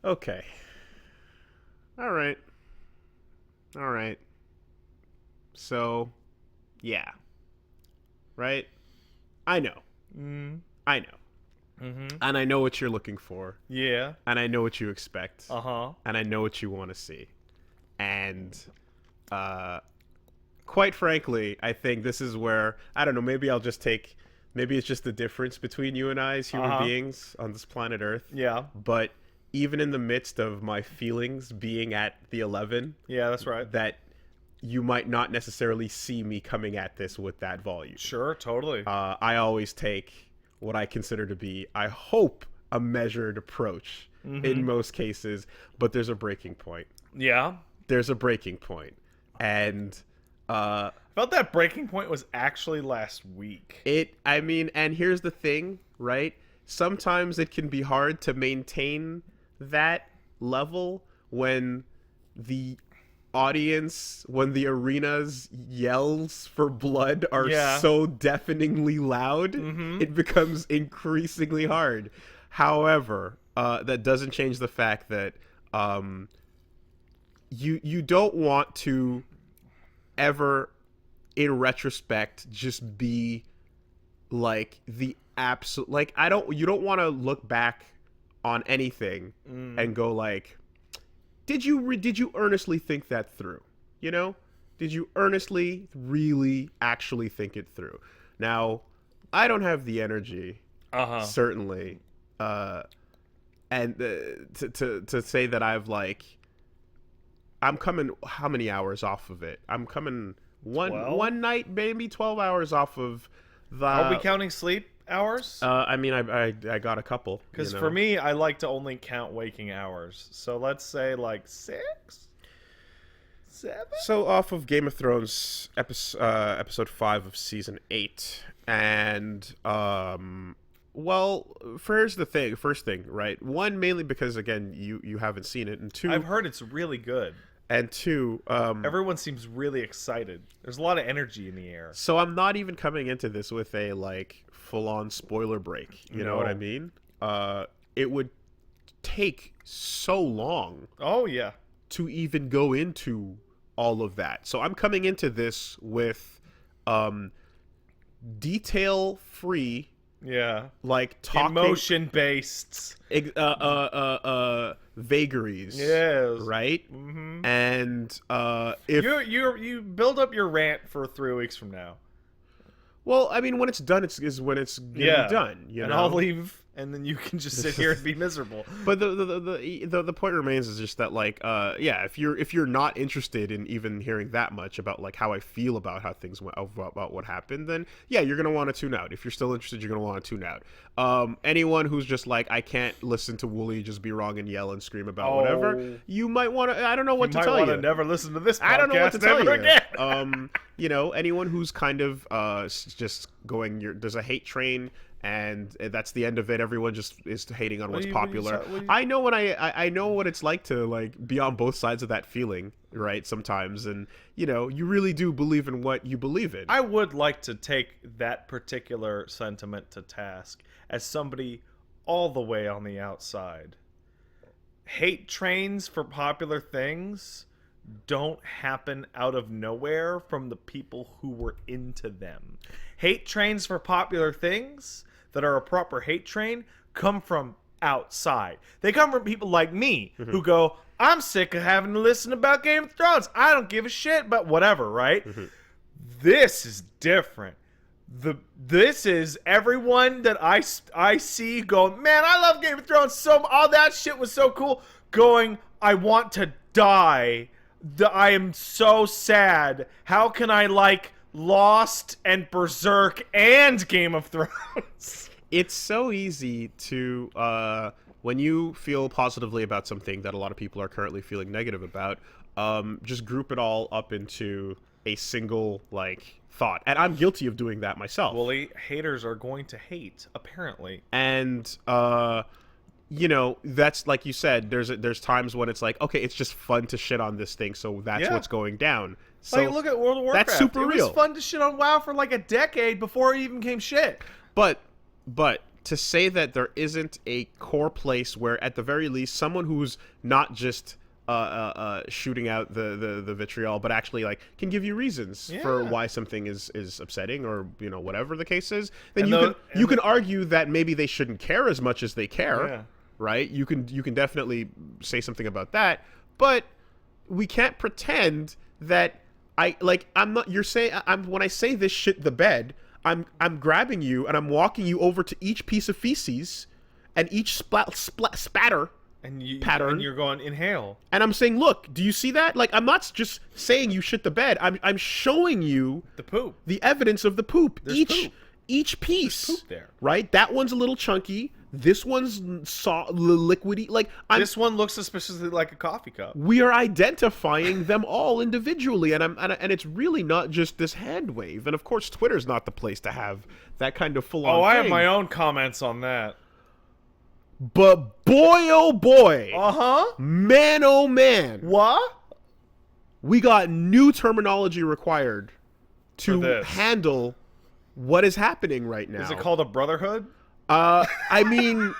Okay. All right. All right. So, yeah. Right? I know. Mm. I know. Mm-hmm. And I know what you're looking for. Yeah. And I know what you expect. Uh-huh. And I know what you want to see. And uh quite frankly, I think this is where I don't know, maybe it's just the difference between you and I as human Uh-huh. beings on this planet Earth. Yeah. But even in the midst of my feelings being at the 11, Yeah, that's right. that you might not necessarily see me coming at this with that volume. Sure, totally. I always take what I consider to be, I hope, a measured approach in most cases, but there's a breaking point. Yeah. There's a breaking point. And I felt that breaking point was actually last week. and here's the thing, right? Sometimes it can be hard to maintain that level when the when the arena's yells for blood are Yeah. so deafeningly loud, it becomes increasingly hard. However, that doesn't change the fact that you don't want to ever, in retrospect, just be like the absolute, like, you don't want to look back on anything and go like, did you earnestly think that through? You know, did you earnestly, really, actually think it through? Now, I don't have the energy, certainly, and to say that I'm coming how many hours off of it? I'm coming 12? one night, maybe 12 hours off of the. Are we counting sleep hours? I mean, I got a couple. Because for me, I like to only count waking hours. So let's say like 6? 7? So off of Game of Thrones episode 5 of season 8, and well, here's the thing. First thing, right? One, mainly because again, you haven't seen it, and two, I've heard it's really good. and two, Everyone seems really excited. There's a lot of energy in the air. so I'm not even coming into this with a like full-on spoiler break. You know what I No. mean? It would take so long Oh, yeah. to even go into all of that. So I'm coming into this with detail free, Yeah. like talking Emotion-based. vagaries. Yes. Right? Mm-hmm. And if You build up your rant for 3 weeks from now. well, I mean, when it's done, is when it's gonna Yeah. be done. You And know, I'll leave, and then you can just sit here and be miserable. But the point remains is just that like yeah, if you're not interested in even hearing that much about like how I feel about how things went, about what happened, then yeah, you're gonna want to tune out. If you're still interested, you're gonna want to tune out. Anyone who's just like, I can't listen to Woolie just be wrong and yell and scream about whatever, you might want to. I don't know what to tell might you. want to never listen to this podcast I don't know what to tell ever you. again. You know, anyone who's kind of just going, there's a hate train, and that's the end of it. Everyone just is hating on what's popular. I know when I know what it's like to like be on both sides of that feeling, right? Sometimes, and you know, you really do believe in what you believe in. I would like to take that particular sentiment to task as somebody all the way on the outside. Hate trains for popular things don't happen out of nowhere from the people who were into them. Hate trains for popular things that are a proper hate train come from outside. They come from people like me who go, I'm sick of having to listen about Game of Thrones. I don't give a shit, but whatever, right? This is different. This is everyone that I see going, man, I love Game of Thrones so all that shit was so cool, going, I want to die. I am so sad. How can I like Lost and Berserk and Game of Thrones? It's so easy to when you feel positively about something that a lot of people are currently feeling negative about, just group it all up into a single like thought. And I'm guilty of doing that myself. Woolie, haters are going to hate, apparently. And you know, that's like you said, there's times when it's like, okay, it's just fun to shit on this thing, so that's what's going down. So like, look at World of Warcraft. That's super real. It was fun to shit on WoW for like a decade before it even came shit. But to say that there isn't a core place where, at the very least, someone who's not just shooting out the vitriol, but actually like can give you reasons for why something is upsetting, or whatever the case is, then you can argue that maybe they shouldn't care as much as they care, right? You can definitely say something about that, but we can't pretend that I'm not. You're saying when I say this shit the bed, I'm grabbing you and I'm walking you over to each piece of feces and each spatter. Pattern, and you're going inhale, and I'm saying, look, do you see that? Like, I'm not just saying you shit the bed. I'm showing you the poop, the evidence of the poop. There's poop. Each piece, There's poop there, right? That one's a little chunky. This one's liquidy. Like, this one looks suspiciously like a coffee cup. We are identifying them all individually, and it's really not just this hand wave. And of course, Twitter's not the place to have that kind of full on. Oh, I have my own comments on that. But boy, oh boy. Uh-huh. Man, oh man. What? We got new terminology required to handle what is happening right now. Is it called a brotherhood? I mean,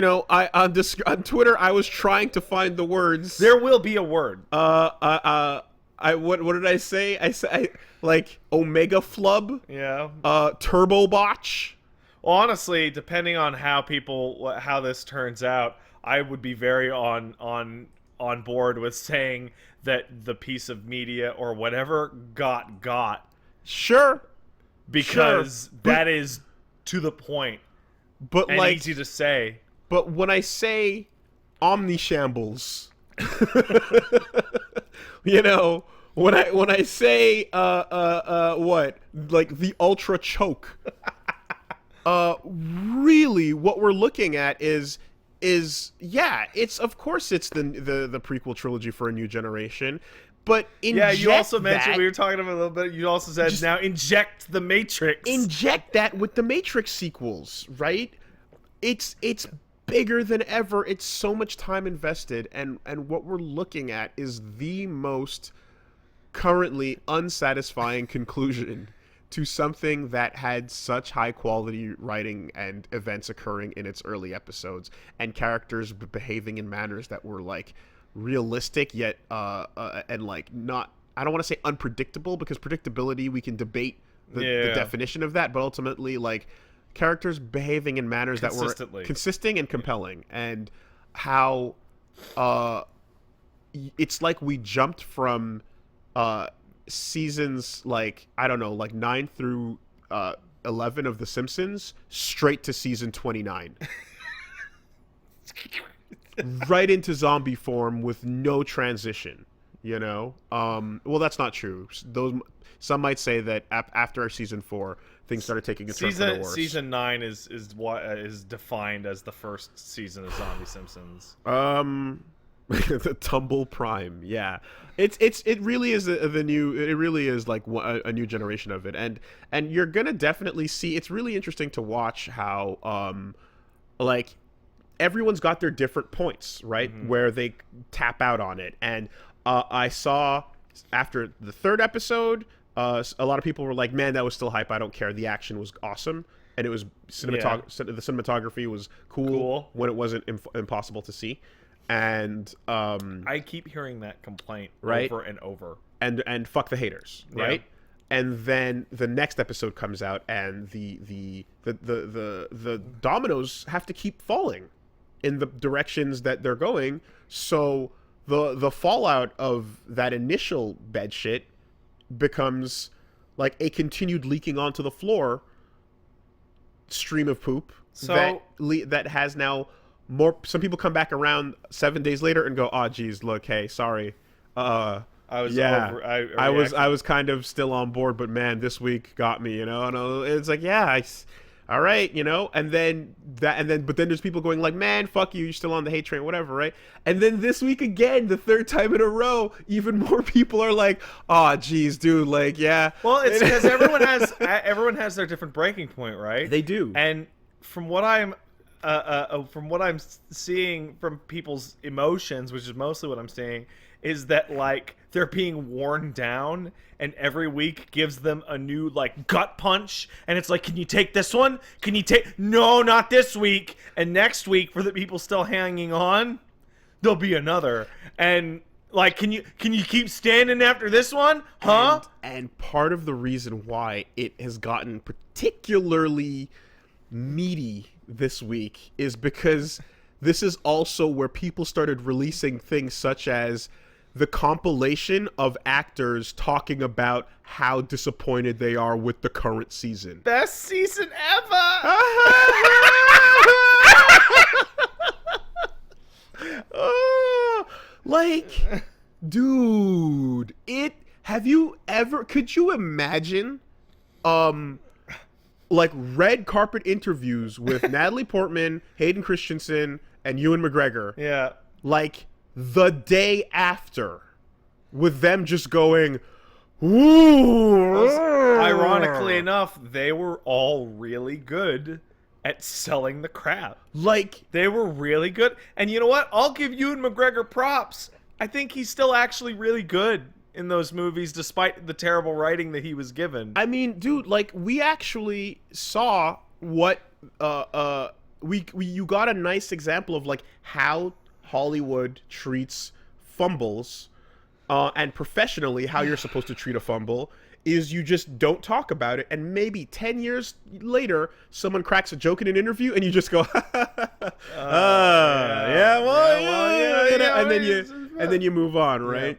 on Twitter, I was trying to find the words. There will be a word. What did I say? I said like Omega Flub. Yeah. Turbo Botch. Well, honestly, depending on how this turns out, I would be very on board with saying that the piece of media or whatever got. Sure. Because that is to the point. But and easy to say. But when I say omnishambles, when I say what, like the ultra choke. Really, what we're looking at is it's of course it's the prequel trilogy for a new generation, but you also mentioned we were talking about a little bit. You also said now inject the Matrix, inject that with the Matrix sequels, right? It's bigger than ever. It's so much time invested, and what we're looking at is the most currently unsatisfying conclusion to something that had such high quality writing and events occurring in its early episodes, and characters behaving in manners that were like realistic yet and like not, I don't want to say unpredictable, because predictability, we can debate the definition of that, but ultimately like characters behaving in manners that were consistent and compelling, and how it's like we jumped from seasons like, I don't know, like 9 through 11 of The Simpsons straight to season 29. Right into zombie form with no transition, well, that's not true. Some might say that after season 4 things started taking a turn for the worse. Season 9 is what is defined as the first season of Zombie Simpsons. The Tumble Prime, yeah. It really is the new. It really is like a new generation of it, and you're gonna definitely see. It's really interesting to watch how like everyone's got their different points, right, where they tap out on it. And I saw after the 3rd episode, a lot of people were like, "Man, that was still hype. I don't care. The action was awesome." And it was the cinematography was cool when it wasn't impossible to see. And I keep hearing that complaint over and over. And fuck the haters, right? Yeah. And then the next episode comes out, and the dominoes have to keep falling in the directions that they're going. So the fallout of that initial bed shit becomes like a continued leaking onto the floor stream of poop that has now more. Some people come back around 7 days later and go, "Oh, geez, look, hey, sorry. I was kind of still on board, but man, this week got me, And it's like, all right, And then but then there's people going like, "Man, fuck you, you're still on the hate train, whatever, right?" And then this week again, the 3rd time in a row, even more people are like, "Oh, geez, dude, like, yeah." Well, it's because everyone has their different breaking point, right? They do. And from what I'm from what I'm seeing from people's emotions, which is mostly what I'm seeing, is that like they're being worn down, and every week gives them a new like gut punch, and it's like, can you take this one? Can you take? No, not this week. And next week, for the people still hanging on, there'll be another. And like, can you keep standing after this one? Huh? And part of the reason why it has gotten particularly meaty this week is because this is also where people started releasing things such as the compilation of actors talking about how disappointed they are with the current season. Best season ever. Like, dude, could you imagine like red carpet interviews with Natalie Portman, Hayden Christensen, and Ewan McGregor? Yeah. Like the day after, with them just going, ooh. Ironically enough, they were all really good at selling the crap. Like, they were really good. And you know what? I'll give Ewan McGregor props. I think he's still actually really good in those movies, despite the terrible writing that he was given. I mean, dude, like, we actually saw what you got a nice example of like how Hollywood treats fumbles, and professionally how you're supposed to treat a fumble is you just don't talk about it, and maybe 10 years later and you just go, and then you move on, right?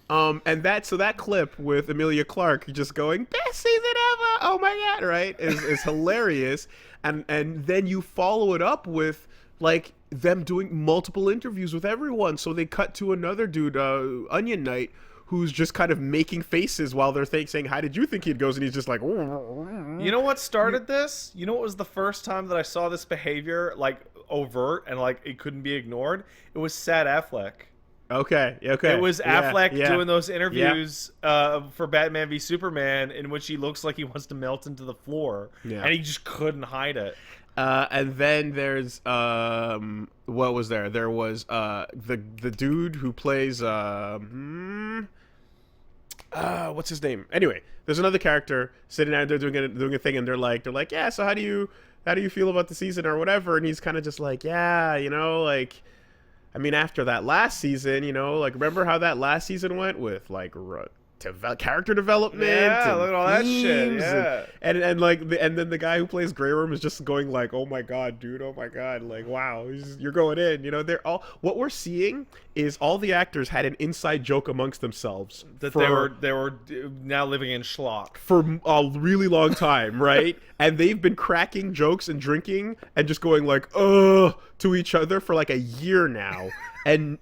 Yeah. And that clip with Emilia Clarke just going, best season ever, oh my god, right, is hilarious, and then you follow it up with like them doing multiple interviews with everyone. So they cut to another dude, Onion Knight, who's just kind of making faces while they're saying, how did you think he'd goes? And he's just like, you know what started this? You know what was the first time that I saw this behavior like overt and like it couldn't be ignored? It was Sad Affleck. Okay. It was Affleck doing those interviews for Batman v Superman, in which he looks like he wants to melt into the floor, and he just couldn't hide it. And then there's what was there? There was the dude who plays what's his name? Anyway, there's another character sitting out there doing a thing, and they're like, yeah. So how do you feel about the season or whatever? And he's kind of just like, yeah, like. I mean, after that last season, like, remember how that last season went with, like, character development? Yeah, and look at all that shit, yeah. And then the guy who plays Grey Worm is just going, like, oh my god, dude, oh my god, like, wow, you're going in, they're all, what we're seeing is all the actors had an inside joke amongst themselves. That they were now living in schlock. For a really long time, right? And they've been cracking jokes and drinking and just going like, to each other for like a year now. and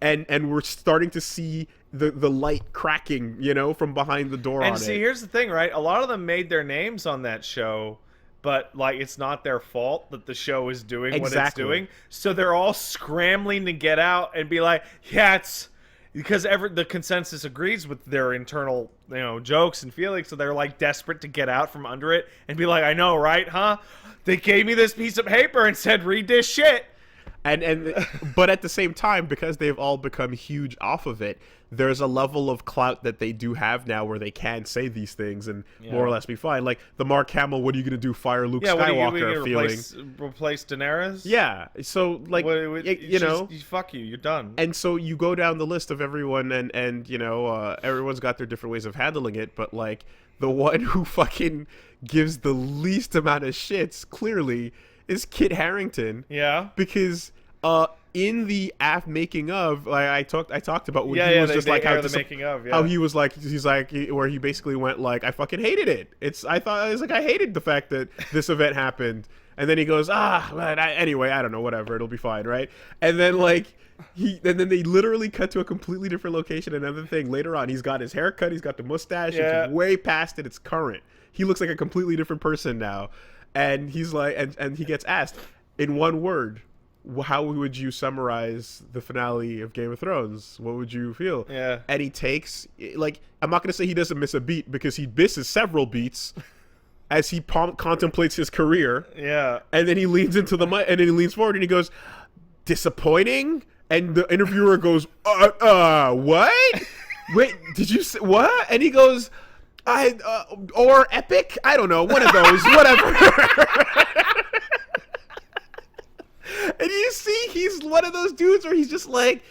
we're starting to see the light cracking, from behind the door. And see, here's the thing, right? A lot of them made their names on that show, but like it's not their fault that the show is doing what it's doing. So they're all scrambling to get out and be like, yeah, it's because the consensus agrees with their internal, jokes and feelings. So they're like desperate to get out from under it and be like, I know, right? Huh? They gave me this piece of paper and said, read this shit. But at the same time, because they've all become huge off of it, there's a level of clout that they do have now where they can say these things and more or less be fine. Like the Mark Hamill, what are you going to do? Fire Luke Skywalker feeling. Replace Daenerys? Yeah. So, like, fuck you. You're done. And so you go down the list of everyone and everyone's got their different ways of handling it. But, like, the one who fucking gives the least amount of shits, clearly, is Kit Harington. Yeah. Because in the making of, like, I talked about when he was just like how the making of, how he was like, where he basically went like, I fucking hated it. I hated the fact that this event happened, and then he goes, anyway, I don't know, whatever, it'll be fine, right? And then like and then they literally cut to a completely different location. Another thing later on, he's got his haircut, he's got the mustache, it's way past it, it's current. He looks like a completely different person now, and he's like, and he gets asked in one word, how would you summarize the finale of Game of Thrones? What would you feel? Yeah. And he takes, like, I'm not going to say he doesn't miss a beat because he misses several beats, as he contemplates his career. Yeah. And then he leans into the mic, and then he leans forward and he goes, "Disappointing?" And the interviewer goes, what? Wait, did you say what?" And he goes, or epic? I don't know, one of those, whatever. And you see, he's one of those dudes where he's just like,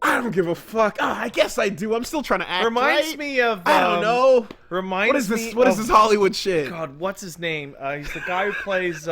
"I don't give a fuck. I guess I do. I'm still trying to act Reminds right. me of I don't know. Reminds What is this? me What is of- this Hollywood shit?" God, what's his name? He's the guy who plays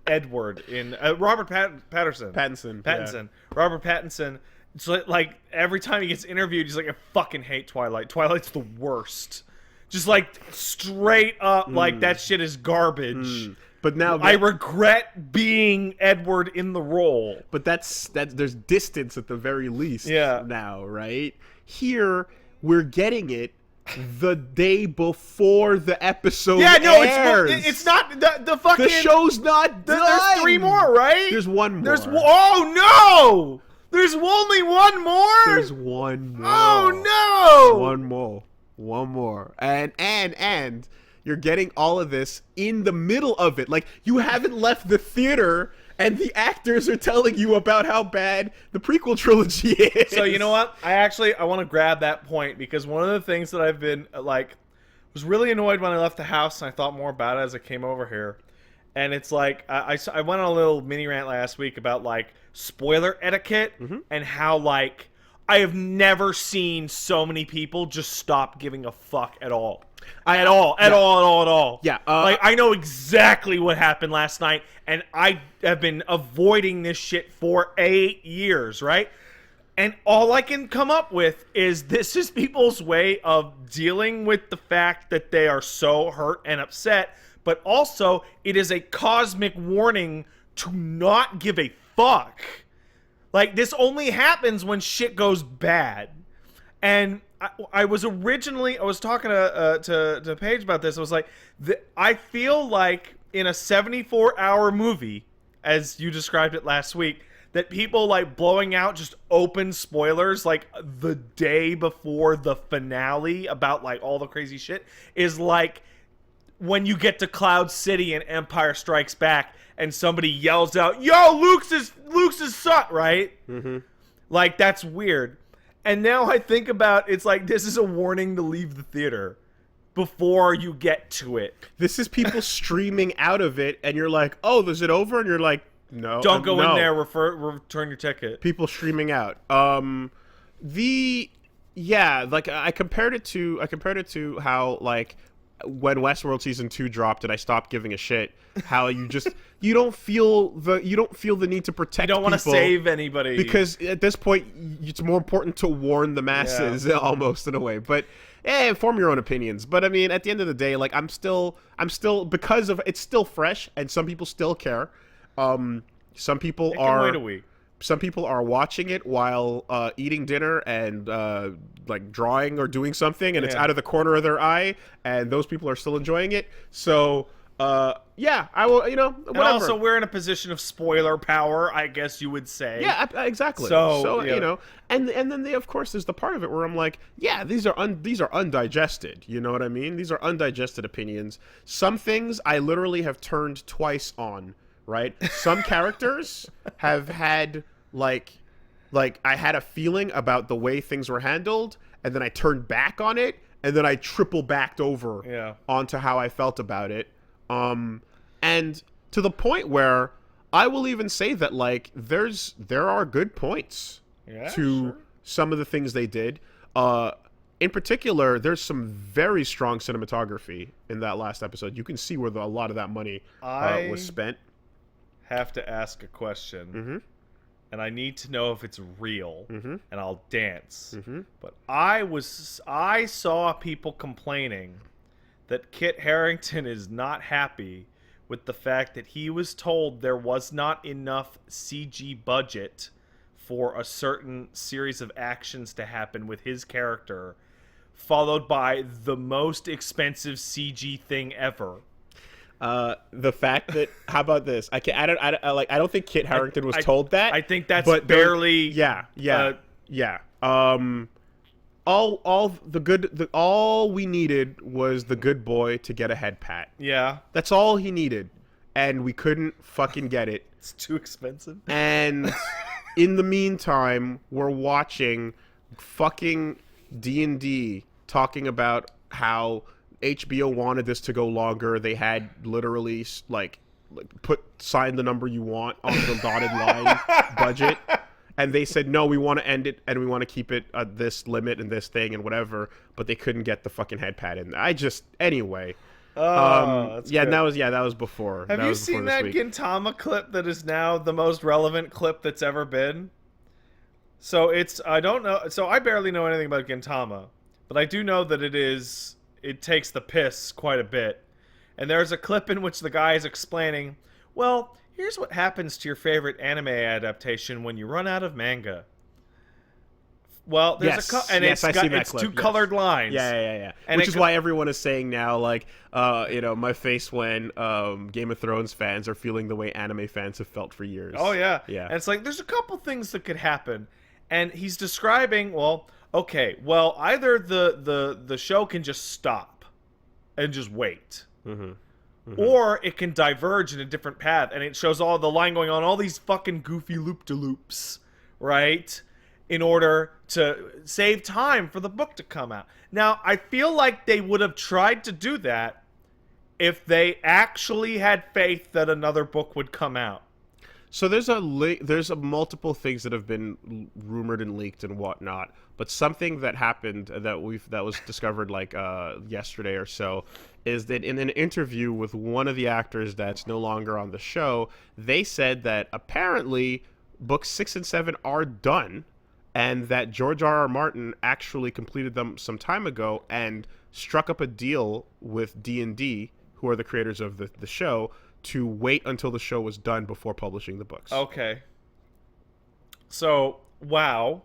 Edward in Robert Patterson. Pattinson. Robert Pattinson. It's like every time he gets interviewed, he's like, "I fucking hate Twilight. Twilight's the worst." Just like straight up, like that shit is garbage. But now I regret being Edward in the role. But that's there's distance at the very least. Yeah. Now, right here, we're getting it the day before the episode. Yeah, no, airs. it's not the fucking. The show's not done. There's 3 more, right? There's one more. Oh no! There's only one more. There's one more. Oh no! One more. And you're getting all of this in the middle of it. Like, you haven't left the theater and the actors are telling you about how bad the prequel trilogy is. So you know what? I want to grab that point, because one of the things that I've been was really annoyed when I left the house, and I thought more about it as I came over here. And it's like I went on a little mini rant last week about like spoiler etiquette and how like I have never seen so many people just stop giving a fuck at all. At all. Yeah. Like, I know exactly what happened last night, and I have been avoiding this shit for 8 years, right? And all I can come up with is this is people's way of dealing with the fact that they are so hurt and upset, but also it is a cosmic warning to not give a fuck. Like, this only happens when shit goes bad. And I was talking to Paige about this. I was like, I feel like in a 74-hour movie, as you described it last week, that people like blowing out just open spoilers like the day before the finale about like all the crazy shit is like when you get to Cloud City and Empire Strikes Back and somebody yells out, "Yo, Luke's is son," right? Mm-hmm. Like, that's weird. And now I think about, it's like, this is a warning to leave the theater before you get to it. This is people streaming out of it, and you're like, "Oh, is it over?" And you're like, "No, Don't go no." in there. Return your ticket. People streaming out. Like I compared it to how like when Westworld season 2 dropped and I stopped giving a shit. How you don't feel the need to protect. You don't want to save anybody, because at this point it's more important to warn the masses, almost in a way. But form your own opinions. But I mean, at the end of the day, like I'm still because of it's still fresh and some people still care. Some people wait a week. Some people are watching it while eating dinner and like drawing or doing something, and it's out of the corner of their eye, and those people are still enjoying it. So I will, whatever. And also, we're in a position of spoiler power, I guess you would say. Yeah, exactly. So and then of course there's the part of it where I'm like, yeah, these are undigested. You know what I mean? These are undigested opinions. Some things I literally have turned twice on. Right? Some characters have had like I had a feeling about the way things were handled, and then I turned back on it, and then I triple backed over onto how I felt about it. And to the point where I will even say that like there are good points to some of the things they did. In particular, there's some very strong cinematography in that last episode. You can see where a lot of that money was spent. Have to ask a question, and I need to know if it's real, and I'll dance. But I saw people complaining that Kit Harington is not happy with the fact that he was told there was not enough CG budget for a certain series of actions to happen with his character, followed by the most expensive CG thing ever. The fact that how about this? I don't think Kit Harington was told that. I think that's barely. all we needed was the good boy to get a head pat. Yeah. That's all he needed, and we couldn't fucking get it. It's too expensive. And in the meantime, we're watching fucking D&D talking about how HBO wanted this to go longer. They had literally like sign the number you want on the dotted line budget. And they said, no, we want to end it and we want to keep it at this limit and this thing and whatever. But they couldn't get the fucking head pad in. Anyway. That's yeah, good. that was before. Have you seen that Gintama clip that is now the most relevant clip that's ever been? So I don't know. So I barely know anything about Gintama, but I do know that it takes the piss quite a bit. And there's a clip in which the guy is explaining, well, here's what happens to your favorite anime adaptation when you run out of manga. Well, there's it's two colored lines. Yeah. And which is why everyone is saying now, like, my face when Game of Thrones fans are feeling the way anime fans have felt for years. Oh, yeah. Yeah. And it's like, there's a couple things that could happen. And he's describing, well, okay, well, either the show can just stop and just wait. Mm-hmm. Mm-hmm. Or it can diverge in a different path, and it shows all the line going on, all these fucking goofy loop-de-loops, right? In order to save time for the book to come out. Now, I feel like they would have tried to do that if they actually had faith that another book would come out. So there's a multiple things that have been rumored and leaked and whatnot, but something that happened that was discovered like yesterday or so is that in an interview with one of the actors that's no longer on the show, they said that apparently books 6 and 7 are done, and that George R.R. Martin actually completed them some time ago and struck up a deal with D&D, who are the creators of the show, to wait until the show was done before publishing the books. Okay. So, wow.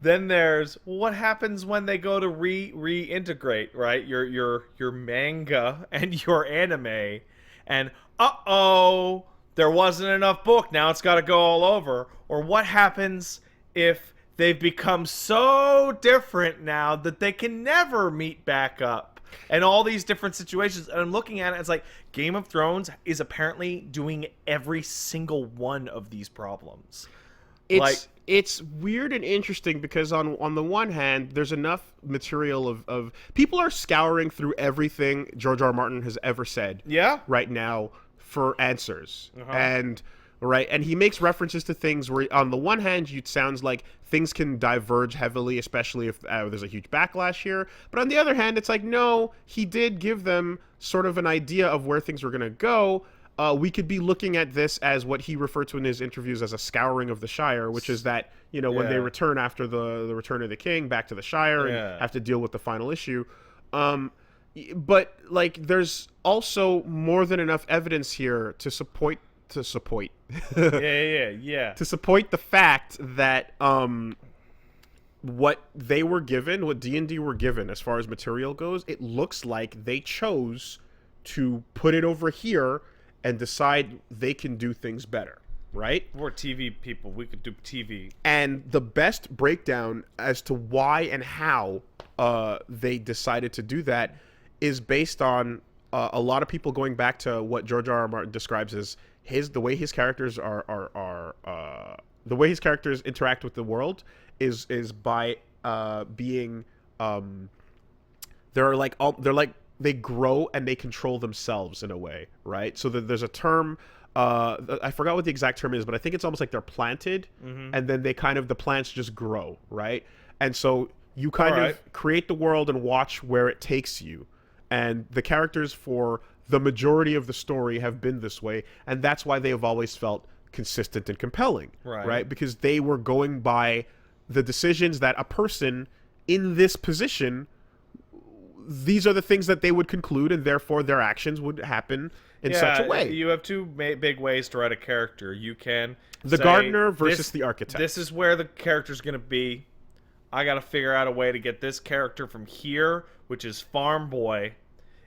Then there's what happens when they go to reintegrate, right? Your manga and your anime, and there wasn't enough book. Now it's got to go all over. Or what happens if they've become so different now that they can never meet back up? And all these different situations. And I'm looking at it, it's like Game of Thrones is apparently doing every single one of these problems. It's weird and interesting because on the one hand, there's enough material of people are scouring through everything George R. R. Martin has ever said. Yeah. Right now for answers. And right, and he makes references to things where on the one hand it sounds like things can diverge heavily, especially if there's a huge backlash here, but on the other hand it's like, no, he did give them sort of an idea of where things were going to go. We could be looking at this as what he referred to in his interviews as a scouring of the Shire, which is that, when they return after the Return of the King back to the Shire and have to deal with the final issue. But like, there's also more than enough evidence here to support to support the fact that what they were given, what D&D were given as far as material goes, it looks like they chose to put it over here and decide they can do things better, right? We're TV people. We could do TV. And the best breakdown as to why and how they decided to do that is based on a lot of people going back to what George R. R. Martin describes as the way his characters the way his characters interact with the world is by being they grow and they control themselves in a way, right? So there's a term, I forgot what the exact term is, but I think it's almost like they're planted, and then the plants just grow, right? And so you kind of create the world and watch where it takes you. And the characters for the majority of the story have been this way, and that's why they have always felt consistent and compelling, right? Because they were going by the decisions that a person in this position, these are the things that they would conclude, and therefore their actions would happen in such a way. You have two big ways to write a character. You can the gardener versus the architect. This is where the character's going to be. I got to figure out a way to get this character from here, which is farm boy,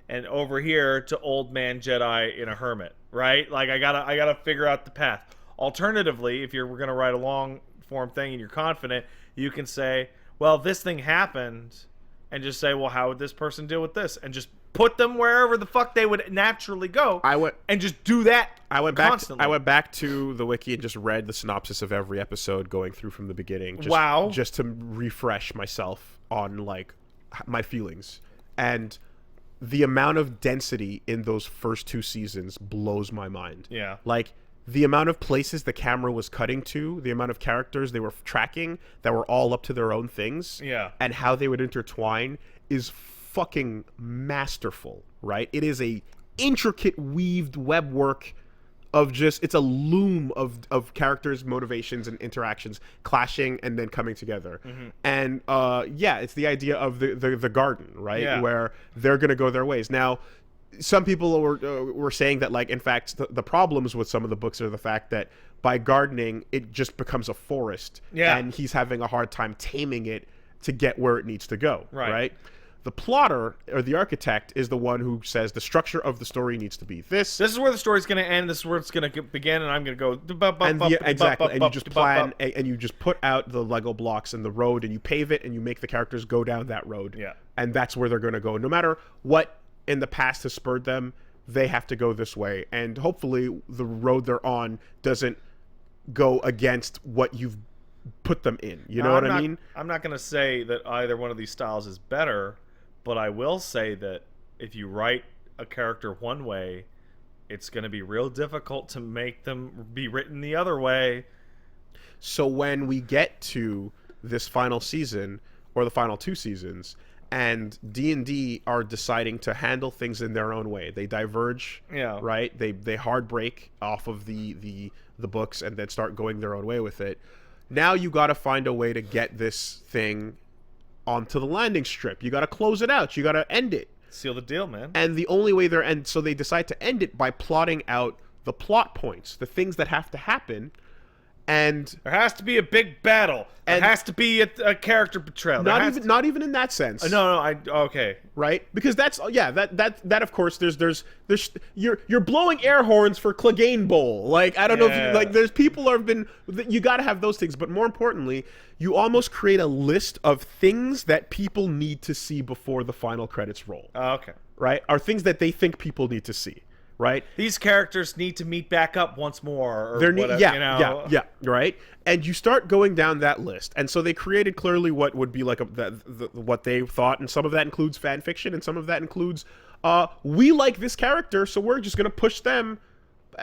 and over here to old man Jedi in a hermit, right? Like I gotta figure out the path. Alternatively, if you're going to write a long form thing and you're confident, you can say, well, this thing happened, and just say, well, how would this person deal with this, and just put them wherever the fuck they would naturally go. And just do that. Constantly. I went back to the wiki and just read the synopsis of every episode going through from the beginning. Just to refresh myself on like my feelings. And the amount of density in those first 2 seasons blows my mind. Yeah. Like the amount of places the camera was cutting to, the amount of characters they were tracking that were all up to their own things. Yeah. And how they would intertwine is fucking masterful, right? It is a intricate weaved web work of just, it's a loom of characters, motivations, and interactions clashing and then coming together. And it's the idea of the garden, right? Yeah. Where they're gonna go their ways. Now, some people were saying that, like, in fact, the problems with some of the books are the fact that by gardening, it just becomes a forest. Yeah. And he's having a hard time taming it to get where it needs to go, Right. right? The plotter, or the architect, is the one who says the structure of the story needs to be this. This is where the story's going to end. This is where it's going to begin, and I'm going to go. Exactly, and you just plan, and you just put out the Lego blocks and the road, and you pave it, and you make the characters go down that road. Yeah. And that's where they're going to go. No matter what in the past has spurred them, they have to go this way. And hopefully the road they're on doesn't go against what you've put them in. You know what I mean? I'm not going to say that either one of these styles is better, but I will say that if you write a character one way, it's going to be real difficult to make them be written the other way. So when we get to this final season, or the final 2 seasons, and D&D are deciding to handle things in their own way, they diverge, Yeah. right? They hard break off of the books and then start going their own way with it. Now you got to find a way to get this thing onto the landing strip. You got to close it out. You got to end it. Seal the deal, man. And the only way so they decide to end it by plotting out the plot points, the things that have to happen. And there has to be a big battle. There has to be a character betrayal. Not even in that sense. No, okay. Right? Because that's that of course there's you're blowing air horns for Clegane Bowl. Like, I don't know if you, like, there's people have been, you got to have those things, but more importantly, you almost create a list of things that people need to see before the final credits roll. Okay. Right? Are things that they think people need to see. Right? These characters need to meet back up once more. Or whatever, yeah, right? And you start going down that list. And so they created clearly what would be like what they thought, and some of that includes fan fiction, and some of that includes, we like this character, so we're just going to push them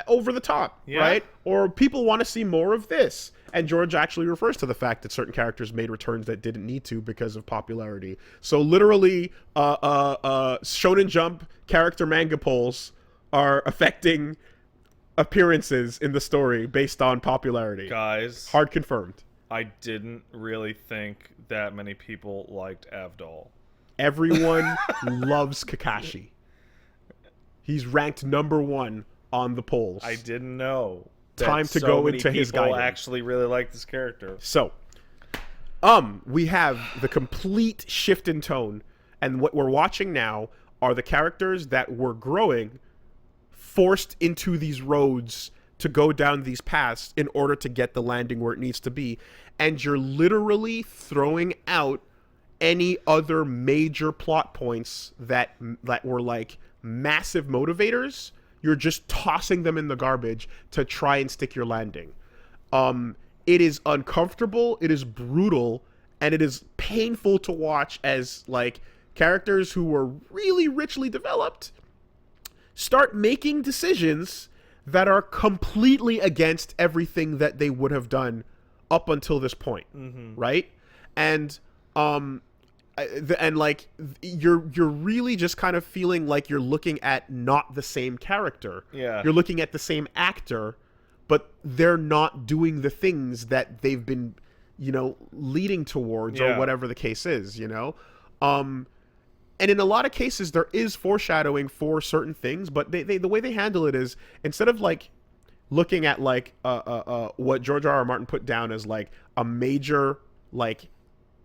over the top, right? Or people want to see more of this. And George actually refers to the fact that certain characters made returns that didn't need to because of popularity. So literally, Shonen Jump character manga polls are affecting appearances in the story based on popularity. Guys, hard confirmed. I didn't really think that many people liked Avdol. Everyone loves Kakashi. He's ranked #1 on the polls. I didn't know. Time to go into his guide. People actually really like this character. So, we have the complete shift in tone, and what we're watching now are the characters that were growing forced into these roads to go down these paths in order to get the landing where it needs to be. And you're literally throwing out any other major plot points that were like massive motivators. You're just tossing them in the garbage to try and stick your landing. It is uncomfortable, it is brutal, and it is painful to watch as, like, characters who were really richly developed start making decisions that are completely against everything that they would have done up until this point, right? And like, you're really just kind of feeling like you're looking at not the same character. Yeah. You're looking at the same actor, but they're not doing the things that they've been, leading towards, or whatever the case is, And in a lot of cases, there is foreshadowing for certain things, but the way they handle it is, instead of like looking at like what George R.R. Martin put down as like a major, like,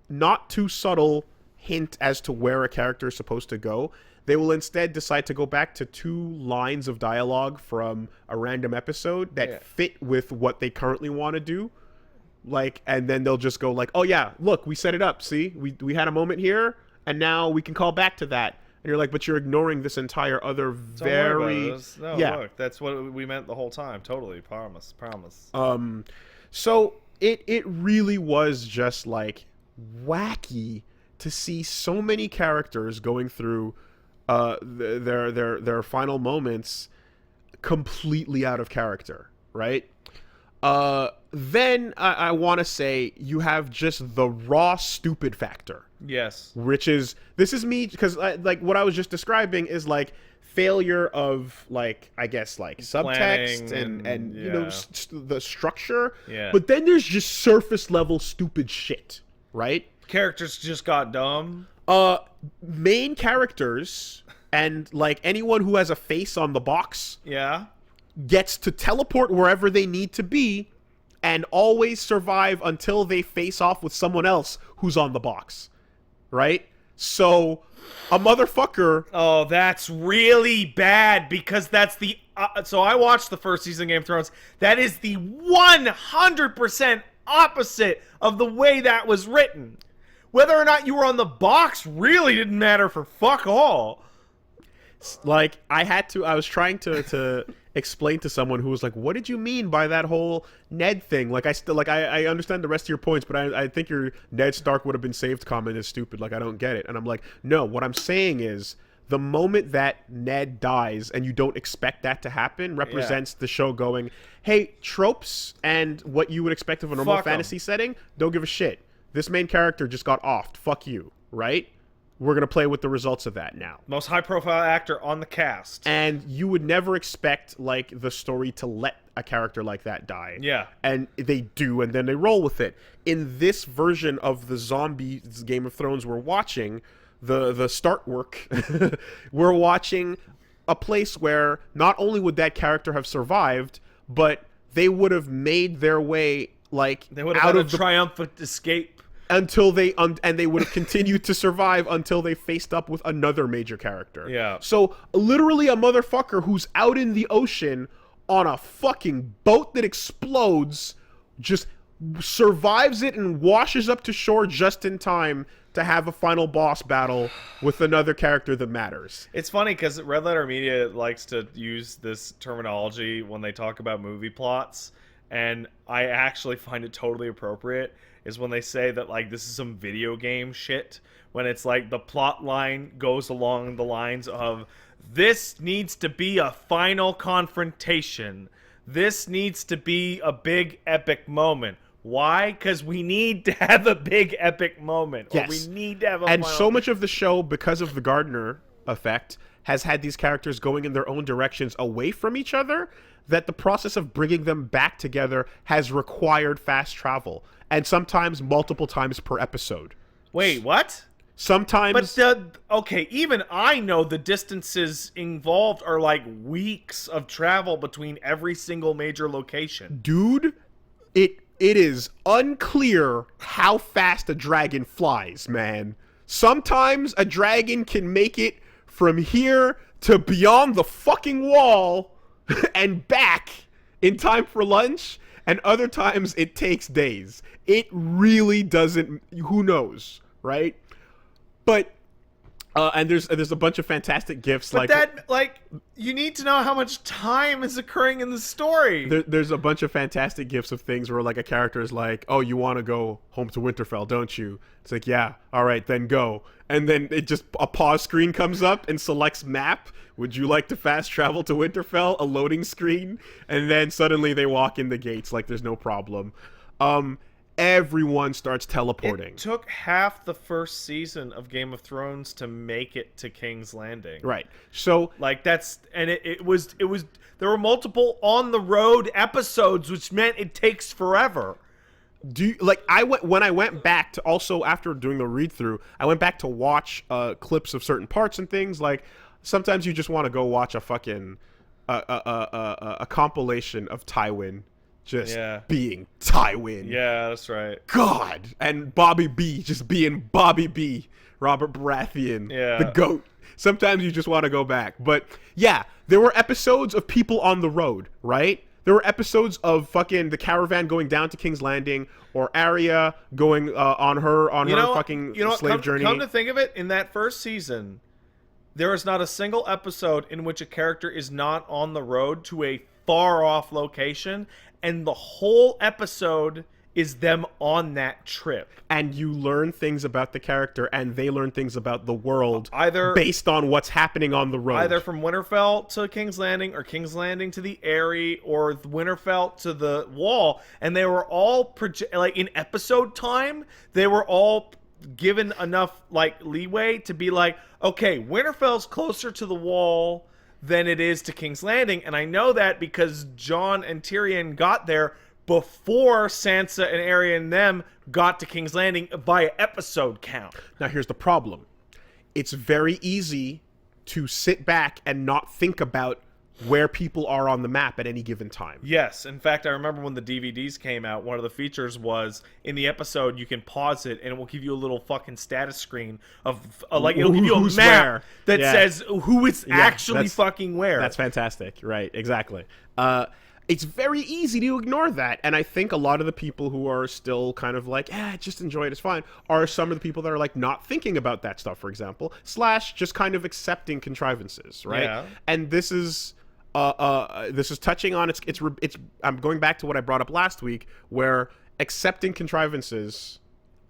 not too subtle hint as to where a character is supposed to go, they will instead decide to go back to 2 lines of dialogue from a random episode that fit with what they currently want to do, like, and then they'll just go like, oh yeah, look, we set it up. See, we had a moment here, and now we can call back to that. And you're like, but you're ignoring this entire other very no, yeah. Look, that's what we meant the whole time. Totally, promise. So it really was just like wacky to see so many characters going through their final moments completely out of character, right? Then I want to say you have just the raw stupid factor. Yes. Which is, this is me, because like what I was just describing is like failure of like, I guess like subtext and you know, the structure. Yeah. But then there's just surface level stupid shit, right? Characters just got dumb. Main characters and like anyone who has a face on the box. Yeah. Gets to teleport wherever they need to be and always survive until they face off with someone else who's on the box. Right? So, a motherfucker... Oh, that's really bad, because that's the... so I watched the first season of Game of Thrones. That is the 100% opposite of the way that was written. Whether or not you were on the box really didn't matter for fuck all. Like, I was trying to explain to someone who was like, what did you mean by that whole Ned thing? Like, I understand the rest of your points, but I think your Ned Stark would have been saved comment is stupid. Like, I don't get it. And I'm like, no, what I'm saying is the moment that Ned dies and you don't expect that to happen represents the show going, hey, tropes and what you would expect of a normal fantasy setting, don't give a shit. This main character just got offed. Fuck you, right? We're going to play with the results of that now. Most high-profile actor on the cast. And you would never expect, like, the story to let a character like that die. Yeah. And they do, and then they roll with it. In this version of the zombie Game of Thrones we're watching, the start work, we're watching a place where not only would that character have survived, but they would have made their way, like, they would have out had of a triumphant escape. Until they and they would have continued to survive until they faced up with another major character. Yeah. So literally a motherfucker who's out in the ocean on a fucking boat that explodes just survives it and washes up to shore just in time to have a final boss battle with another character that matters. It's funny because Red Letter Media likes to use this terminology when they talk about movie plots, and I actually find it totally appropriate. Is when they say that, like, this is some video game shit, when it's like the plot line goes along the lines of, this needs to be a final confrontation. This needs to be a big epic moment. Why? Because we need to have a big epic moment. Yes. Or we need to have a And final... so much of the show, because of the Gardner effect, has had these characters going in their own directions away from each other, that the process of bringing them back together has required fast travel. And sometimes multiple times per episode. Wait, what? Sometimes... But, okay, even I know the distances involved are like weeks of travel between every single major location. Dude, it is unclear how fast a dragon flies, man. Sometimes a dragon can make it from here to beyond the fucking wall and back in time for lunch, and other times it takes days. It really doesn't... Who knows, right? But... and there's a bunch of fantastic gifs. But you need to know how much time is occurring in the story. There's a bunch of fantastic gifs of things where, like, a character is like, oh, you want to go home to Winterfell, don't you? It's like, yeah, all right, then go. And then it just, a pause screen comes up and selects map. Would you like to fast travel to Winterfell? A loading screen. And then suddenly they walk in the gates like there's no problem. Everyone starts teleporting. It took half the first season of Game of Thrones to make it to King's Landing. Right. So, like, it was there were multiple on the road episodes, which meant it takes forever. When I went back to, also after doing the read through, I went back to watch clips of certain parts and things. Like, sometimes you just want to go watch a fucking a compilation of Tywin just being Tywin. Yeah, that's right. God. And Bobby B just being Bobby B. Robert Baratheon. Yeah. The GOAT. Sometimes you just want to go back. But yeah, there were episodes of people on the road, right? There were episodes of fucking the caravan going down to King's Landing, or Arya going on her fucking slave journey. Come to think of it, in that first season, there is not a single episode in which a character is not on the road to a far off location, and the whole episode is them on that trip. And you learn things about the character, and they learn things about the world, either based on what's happening on the road. Either from Winterfell to King's Landing, or King's Landing to the Eyrie, or Winterfell to the Wall. And they were all, like, in episode time, they were all given enough, like, leeway to be like, okay, Winterfell's closer to the Wall than it is to King's Landing. And I know that because Jon and Tyrion got there before Sansa and Arya and them got to King's Landing via episode count. Now, here's the problem. It's very easy to sit back and not think about where people are on the map at any given time. Yes. In fact, I remember when the DVDs came out, one of the features was, in the episode, you can pause it, and it will give you a little fucking status screen of, like, it'll give you a map that says who is actually fucking where. That's fantastic. Right, exactly. It's very easy to ignore that, and I think a lot of the people who are still kind of like, just enjoy it, it's fine, are some of the people that are like not thinking about that stuff, for example, / just kind of accepting contrivances, right? Yeah. And this is touching on it's I'm going back to what I brought up last week, where accepting contrivances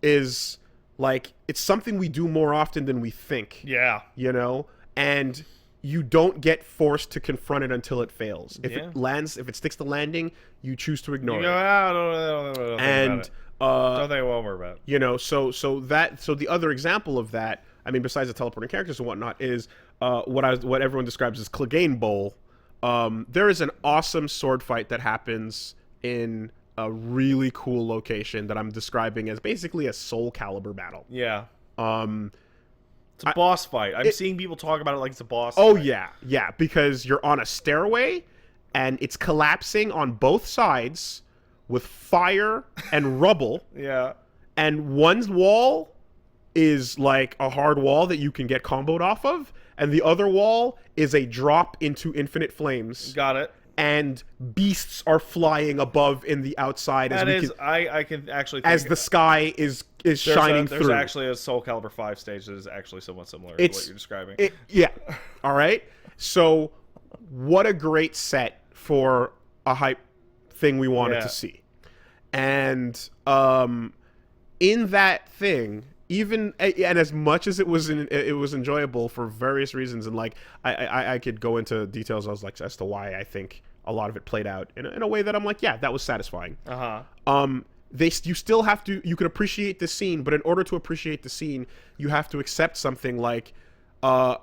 is like, it's something we do more often than we think. Yeah. You know, and you don't get forced to confront it until it fails. If it sticks to landing, you choose to ignore it. Don't think over about it. You know, so the other example of that, I mean, besides the teleporting characters and whatnot, is what everyone describes as Clegane Bowl. There is an awesome sword fight that happens in a really cool location that I'm describing as basically a Soul Calibur battle. Yeah. It's a boss fight. I'm seeing people talk about it like it's a boss fight. Oh, yeah, because you're on a stairway, and it's collapsing on both sides with fire and rubble. Yeah. And one wall is like a hard wall that you can get comboed off of, and the other wall is a drop into infinite flames. Got it. And beasts are flying above in the outside. I can actually think as the sky is shining through. There's actually a Soul Calibur 5 stage that is actually somewhat similar to what you're describing. Yeah. All right. So, what a great set for a hype thing we wanted to see. And in that thing, even and as much as it was enjoyable for various reasons, and like I could go into details as to why I think a lot of it played out in a way that I'm like, yeah, that was satisfying. You still have to, you can appreciate the scene, but in order to appreciate the scene, you have to accept something like,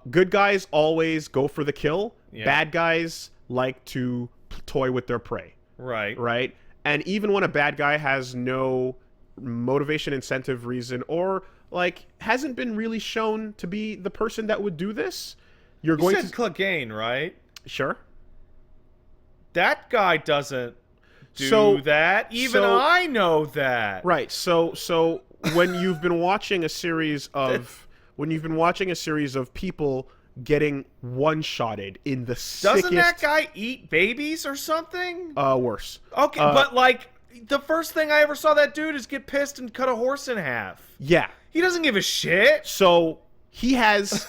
good guys always go for the kill. Yeah. Bad guys like to toy with their prey. Right. And even when a bad guy has no motivation, incentive, reason, or like hasn't been really shown to be the person that would do this, you said Clegane, right? Sure. That guy doesn't do that. Even I know that. Right. So when you've been watching a series of people getting one-shotted in the sickest... Doesn't that guy eat babies or something? Worse. Okay, but like the first thing I ever saw that dude is get pissed and cut a horse in half. Yeah. He doesn't give a shit. So he has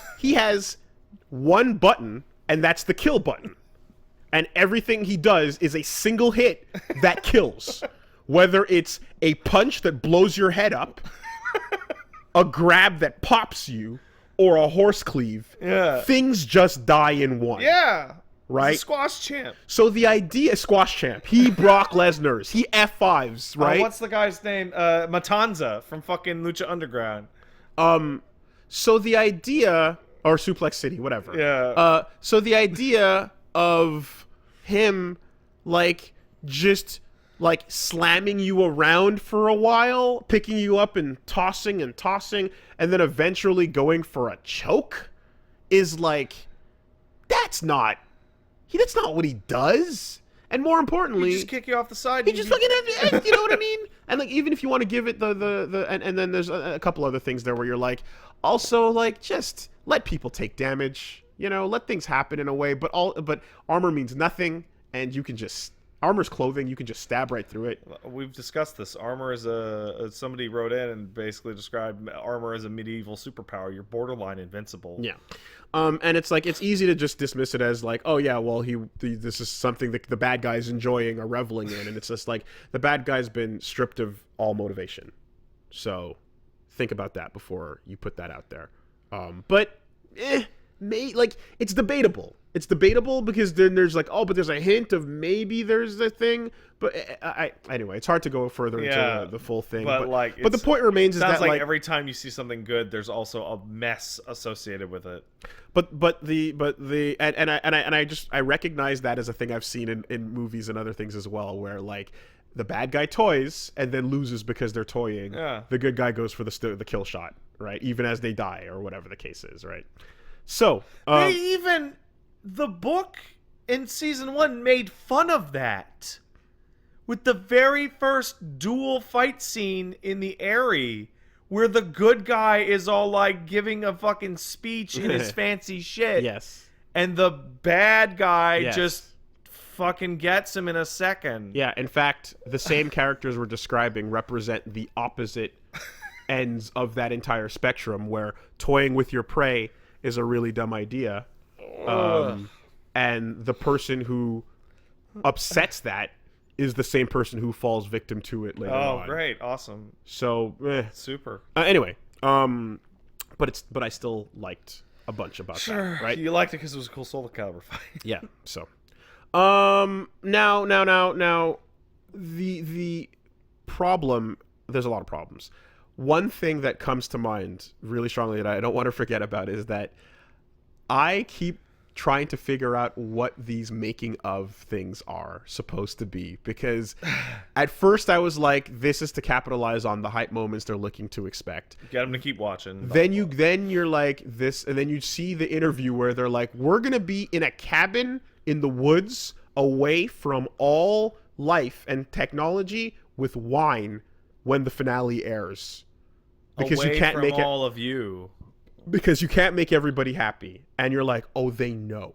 one button, and that's the kill button. And everything he does is a single hit that kills. Whether it's a punch that blows your head up, a grab that pops you, or a horse cleave. Yeah. Things just die in one. Yeah. Right? He's a squash champ. So the idea... Squash champ. He Brock Lesnar's. He F5s, right? What's the guy's name? Matanza from fucking Lucha Underground. So the idea... Or Suplex City, whatever. Yeah. So the idea of him, like, just, like, slamming you around for a while, picking you up and tossing, and then eventually going for a choke is, like, that's not what he does. And more importantly... He just kick you off the side. He just fucking... You know what I mean? And, like, even if you want to give it and then there's a couple other things there where you're like, also, like, just let people take damage. You know, let things happen in a way, but armor means nothing, and you can just Armor's clothing. You can just stab right through it. We've discussed this. Armor is somebody wrote in and basically described armor as a medieval superpower. You're borderline invincible. Yeah. And it's like, it's easy to just dismiss it as like, oh yeah, well this is something that the bad guy's enjoying or reveling in, and it's just like the bad guy's been stripped of all motivation. So think about that before you put that out there. But it's debatable. It's debatable because then there's like, oh, but there's a hint of maybe there's a thing. But anyway, it's hard to go further into the full thing. But the point remains is that like every time you see something good, there's also a mess associated with it. I recognize that as a thing I've seen in movies and other things as well, where like the bad guy toys and then loses because they're toying. Yeah. The good guy goes for the kill shot, right? Even as they die or whatever the case is, right? So the book in season 1 made fun of that with the very first duel fight scene in the Eyrie, where the good guy is all like giving a fucking speech in his fancy shit. Yes. And the bad guy just fucking gets him in a second. Yeah, in fact, the same characters we're describing represent the opposite ends of that entire spectrum, where toying with your prey is a really dumb idea. And the person who upsets that is the same person who falls victim to it later on. Oh, great. Awesome. So, super. Anyway, but I still liked a bunch about that, right? You liked it because it was a cool Soul Calibur fight. Yeah, so. Now, the problem, there's a lot of problems. One thing that comes to mind really strongly that I don't want to forget about is that I keep trying to figure out what these making of things are supposed to be, because at first I was like, this is to capitalize on the hype moments they're looking to expect. Get them to keep watching. Then you're like this, and then you see the interview where they're like, we're gonna be in a cabin in the woods away from all life and technology with wine when the finale airs, because away you can't from make all of you. Because you can't make everybody happy. And you're like, oh, they know.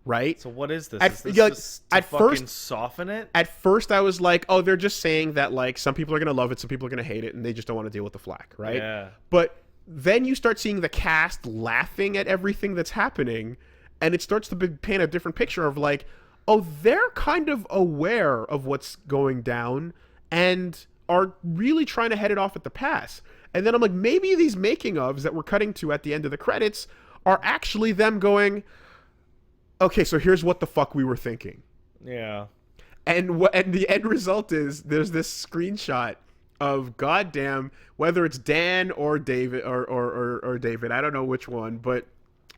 Right? So what is this? At, is this like, just to at fucking first, soften it? At first, I was like, oh, they're just saying that, like, some people are going to love it, some people are going to hate it, and they just don't want to deal with the flack, right? Yeah. But then you start seeing the cast laughing at everything that's happening, and it starts to paint a different picture of, like, oh, they're kind of aware of what's going down and are really trying to head it off at the pass. And then I'm like, maybe these making ofs that we're cutting to at the end of the credits are actually them going, okay, so here's what the fuck we were thinking. Yeah. And the end result is there's this screenshot of goddamn, whether it's Dan or David or David, I don't know which one, but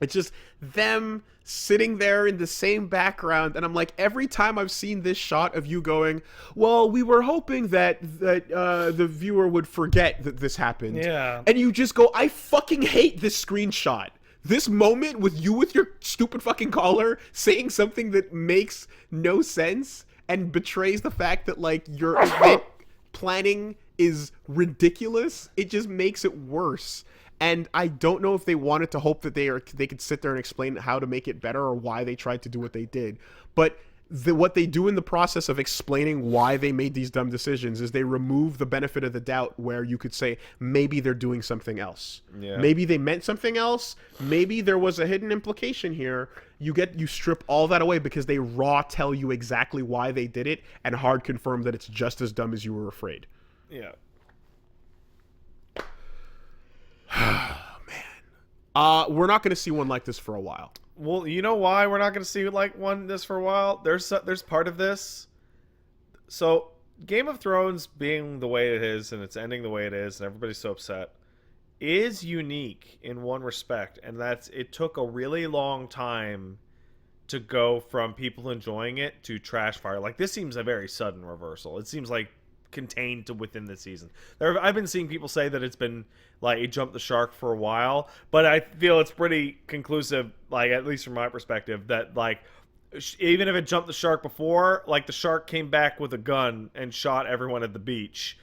it's just them sitting there in the same background, and I'm like, every time I've seen this shot of you going, well, we were hoping that the viewer would forget that this happened. Yeah. And you just go, I fucking hate this screenshot. This moment with you with your stupid fucking collar saying something that makes no sense and betrays the fact that, like, your event planning is ridiculous. It just makes it worse. And I don't know if they wanted to hope that they could sit there and explain how to make it better or why they tried to do what they did. But what they do in the process of explaining why they made these dumb decisions is they remove the benefit of the doubt, where you could say maybe they're doing something else. Yeah. Maybe they meant something else. Maybe there was a hidden implication here. You strip all that away because they raw tell you exactly why they did it and hard confirm that it's just as dumb as you were afraid. Yeah. Man. We're not going to see one like this for a while. Well, you know why we're not going to see this for a while? There's part of this. So, Game of Thrones being the way it is, and it's ending the way it is, and everybody's so upset, is unique in one respect, and that's it took a really long time to go from people enjoying it to trash fire. Like, this seems a very sudden reversal. It seems like contained to within the season. I've been seeing people say that it's been like it jumped the shark for a while, but I feel it's pretty conclusive, like, at least from my perspective, that, like, even if it jumped the shark before, like, the shark came back with a gun and shot everyone at the beach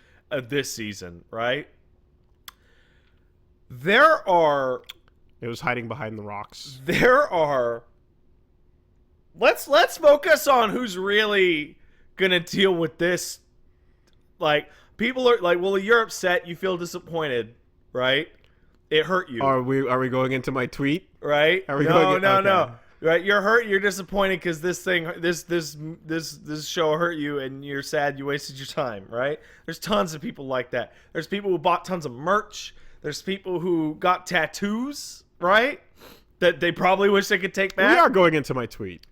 this season, right? It was hiding behind the rocks. There are let's focus on who's really gonna deal with this. Like, people are like, well, you're upset, you feel disappointed, right? It hurt you. Are we going into my tweet? Right? Are we No. Right? You're hurt. You're disappointed because this show hurt you, and you're sad. You wasted your time. Right? There's tons of people like that. There's people who bought tons of merch. There's people who got tattoos. Right? That they probably wish they could take back. We are going into my tweet.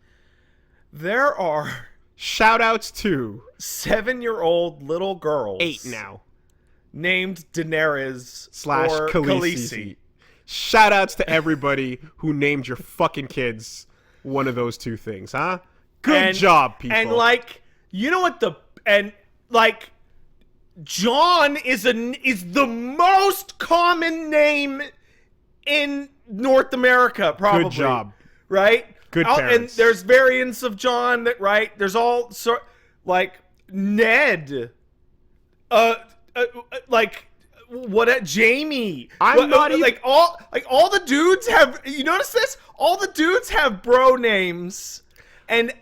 There are shout outs to 7-year-old little girls. 8 now. Named Daenerys / or Khaleesi. Shout outs to everybody who named your fucking kids one of those two things, huh? Good job, people. And like, you know what John is the most common name in North America, probably. Good job. Right? Good parents. And there's variants of John that, right? There's all sort, like Ned, Jamie. I'm not even all the dudes have. You notice this? All the dudes have bro names, and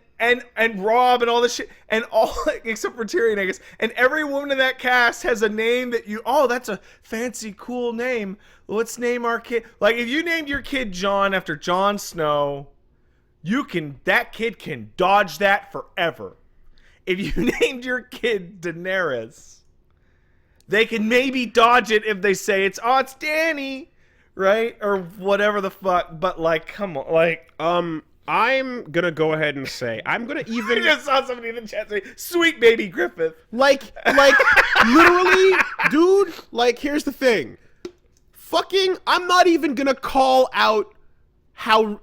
Rob and all this shit, and all except for Tyrion, I guess. And every woman in that cast has a name that you. Oh, that's a fancy, cool name. Let's name our kid. Like, if you named your kid John after Jon Snow, that kid can dodge that forever. If you named your kid Daenerys, they can maybe dodge it if they say it's Danny, right? Or whatever the fuck. But like, come on, like, I'm gonna go ahead and say I just saw somebody in the chat say, "Sweet baby Griffith." Like literally, dude. Like, here's the thing. I'm not even gonna call out how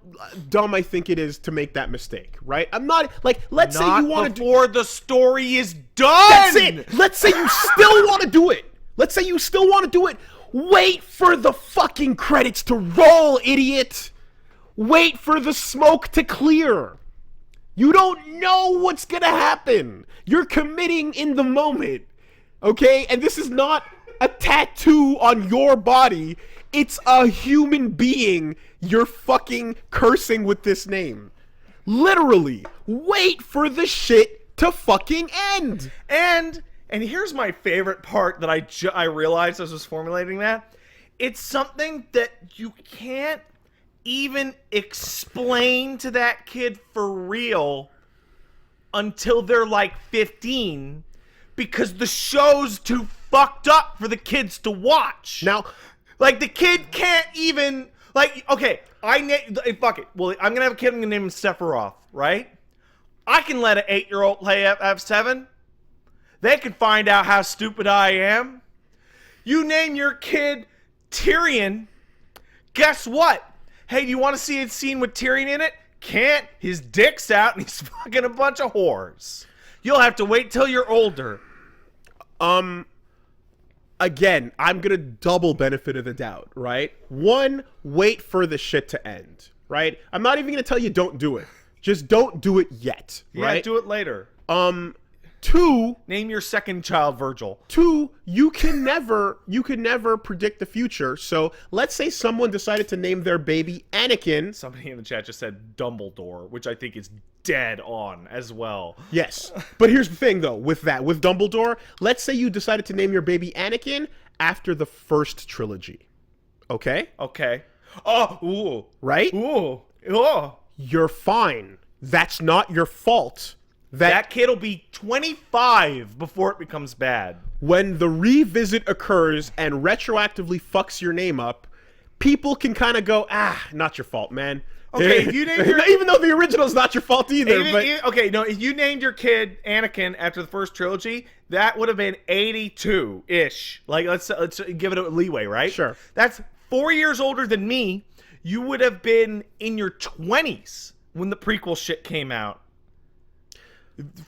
dumb I think it is to make that mistake, right? I'm not, like, let's say you want to before the story is done. That's it. Let's say you still want to do it. Wait for the fucking credits to roll, idiot. Wait for the smoke to clear. You don't know what's gonna happen. You're committing in the moment, okay? And this is not a tattoo on your body. It's a human being you're fucking cursing with this name. Literally, wait for the shit to fucking end. And here's my favorite part that I realized as I was formulating that. It's something that you can't even explain to that kid for real until they're like 15, because the show's too fucked up for the kids to watch. Now, like, the kid can't even, like, okay, fuck it. Well, I'm gonna have a kid, I'm gonna name him Sephiroth, right? I can let an 8-year-old play F7. They can find out how stupid I am. You name your kid Tyrion, guess what? Hey, do you want to see a scene with Tyrion in it? Can't. His dick's out and he's fucking a bunch of whores. You'll have to wait till you're older. Again, I'm gonna double benefit of the doubt, right? 1, wait for the shit to end, right? I'm not even gonna tell you don't do it. Just don't do it yet, right? Yeah, do it later. 2, name your second child Virgil. 2, you can never predict the future. So let's say someone decided to name their baby Anakin. Somebody in the chat just said Dumbledore, which I think is dead on as well. Yes. But here's the thing, though, with Dumbledore, let's say you decided to name your baby Anakin after the first trilogy. Okay? Okay. Oh, ooh. Right? Ooh. Oh. You're fine. That's not your fault. That kid will be 25 before it becomes bad. When the revisit occurs and retroactively fucks your name up, people can kind of go, not your fault, man. Okay, if you named even though the original's not your fault either. If you named your kid Anakin after the first trilogy, that would have been 82-ish. Like, let's give it a leeway, right? Sure. That's 4 years older than me. You would have been in your 20s when the prequel shit came out.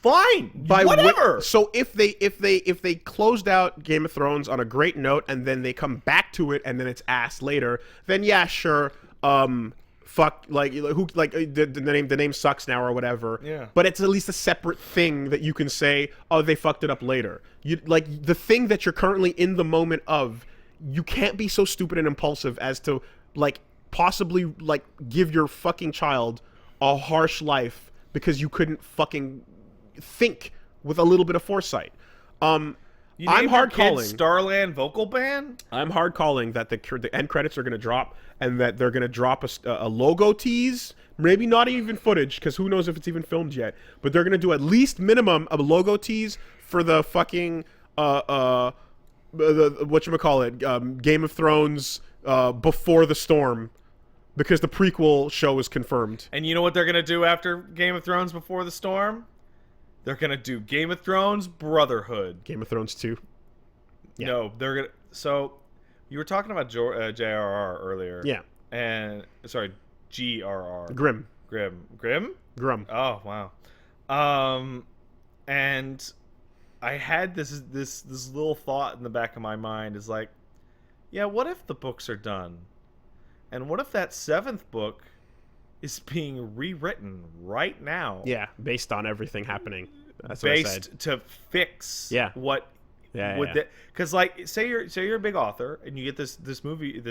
Fine, whatever. So if they closed out Game of Thrones on a great note and then they come back to it and then it's ass later, then yeah, sure. Fuck, the name sucks now or whatever. Yeah. But it's at least a separate thing that you can say, oh, they fucked it up later. You, like, the thing that you're currently in the moment of, you can't be so stupid and impulsive as to, like, possibly, like, give your fucking child a harsh life because you couldn't fucking think with a little bit of foresight. You I'm named hard your kid calling. Starland Vocal Band? I'm hard calling that the end credits are going to drop, and that they're going to drop a logo tease. Maybe not even footage, because who knows if it's even filmed yet. But they're going to do at least minimum a logo tease for the fucking whatchamacallit, Game of Thrones Before the Storm, because the prequel show is confirmed. And you know what they're going to do after Game of Thrones Before the Storm? They're going to do Game of Thrones Brotherhood. Game of Thrones 2. Yeah. No, they're going to... So, you were talking about JRR earlier. Yeah. And... Sorry, GRR. Grim. Grim? Grum. Oh, wow. And I had this little thought in the back of my mind is like, yeah, what if the books are done? And what if that 7th book is being rewritten right now? Yeah, based on everything happening. That's what I said. Based to fix what Yeah, would that, because like say you're a big author and you get this movie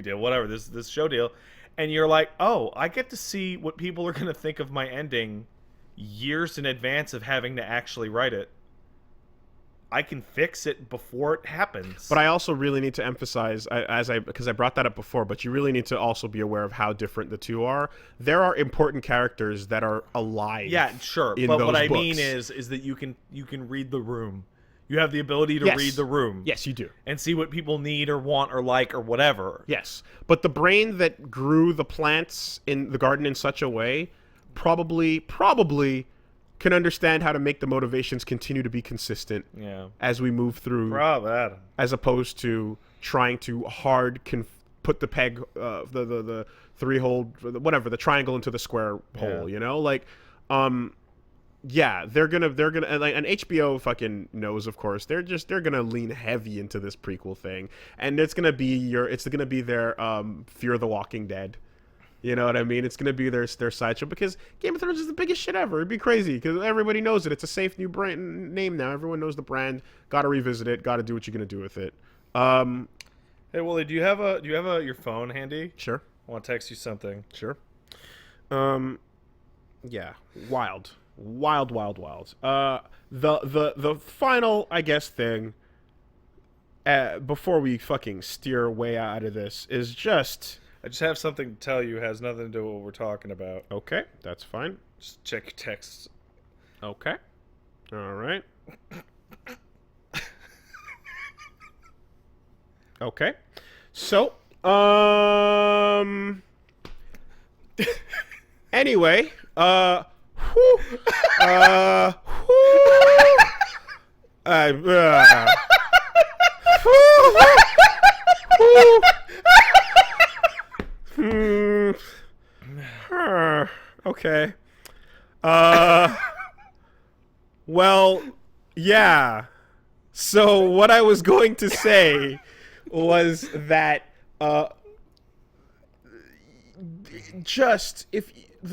deal, whatever, this show deal, and you're like, oh, I get to see what people are gonna think of my ending years in advance of having to actually write it. I can fix it before it happens. But I also really need to emphasize, because I brought that up before, but you really need to also be aware of how different the two are. There are important characters that are alive. Yeah, sure. In But those what I books. mean is that you can read the room. You have the ability to Yes. read the room. Yes, you do. And see what people need or want or like or whatever. Yes. But the brain that grew the plants in the garden in such a way probably can understand how to make the motivations continue to be consistent as we move through, as opposed to trying to put the peg, the 3-hole, whatever, the triangle into the square hole, you know? Like, yeah, they're gonna, like, and HBO fucking knows, of course, they're gonna lean heavy into this prequel thing, and it's gonna be their Fear the Walking Dead. You know what I mean? It's going to be their sideshow, because Game of Thrones is the biggest shit ever. It'd be crazy because everybody knows it. It's a safe new brand name now. Everyone knows the brand. Got to revisit it. Got to do what you're going to do with it. Hey, Woolie, do you have your phone handy? Sure. I want to text you something. Sure. Yeah. Wild. The final, I guess, thing before we fucking steer way out of this is just... I just have something to tell you. It has nothing to do with what we're talking about. Okay, that's fine. Just check your texts. Okay. All right. Okay. So, anyway, whew, okay. Well, yeah. So what I was going to say was that just if we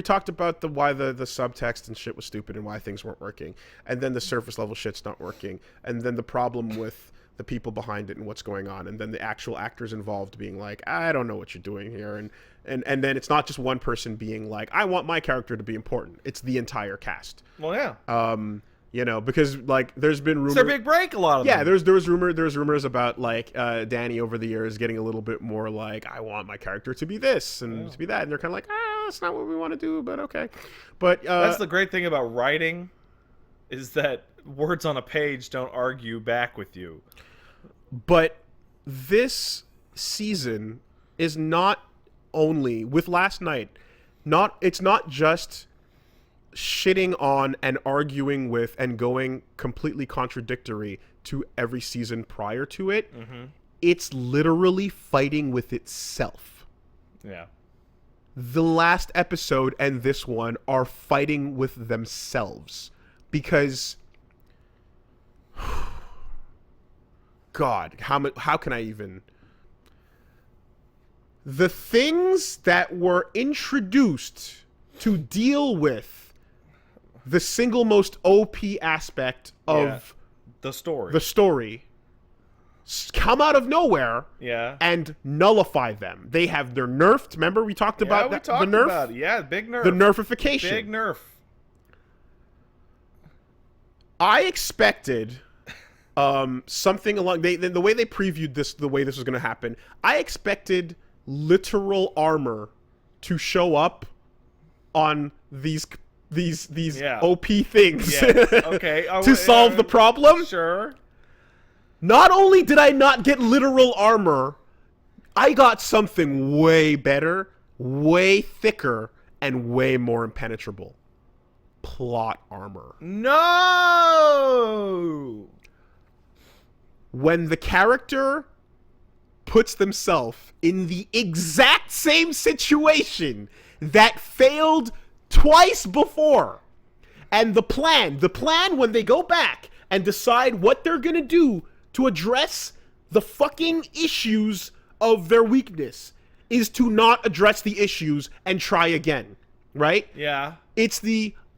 talked about why the subtext and shit was stupid and why things weren't working, and then the surface level shit's not working, and then the problem with the people behind it and what's going on, and then the actual actors involved being like, I don't know what you're doing here, and then it's not just one person being like, I want my character to be important. It's the entire cast. Well, yeah. You know, because like there's been rumors. It's their big break. A lot of them. Yeah, there was rumors about like Danny over the years getting a little bit more like, I want my character to be this and to be that, and they're kind of like, that's not what we want to do, but okay. But that's the great thing about writing, is that words on a page don't argue back with you. But this season is not only with last night. It's not just shitting on and arguing with and going completely contradictory to every season prior to it. Mm-hmm. It's literally fighting with itself. Yeah. The last episode and this one are fighting with themselves because God, how can I even... The things that were introduced to deal with the single most OP aspect of the story. The story come out of nowhere Yeah. and nullify them. They're nerfed. Remember we talked about we talked the nerf? about it. Yeah, big nerf. The nerfification. Big nerf. I expected something along the way they previewed this, the way this was going to happen. I expected literal armor to show up on these OP things Yes. Okay. to solve the problem. Sure. Not only did I not get literal armor, I got something way better, way thicker, and way more impenetrable. Plot armor. No! When the character puts themselves in the exact same situation that failed twice before, and the plan when they go back and decide what they're gonna do to address the fucking issues of their weakness is to not address the issues and try again, right? Yeah. It's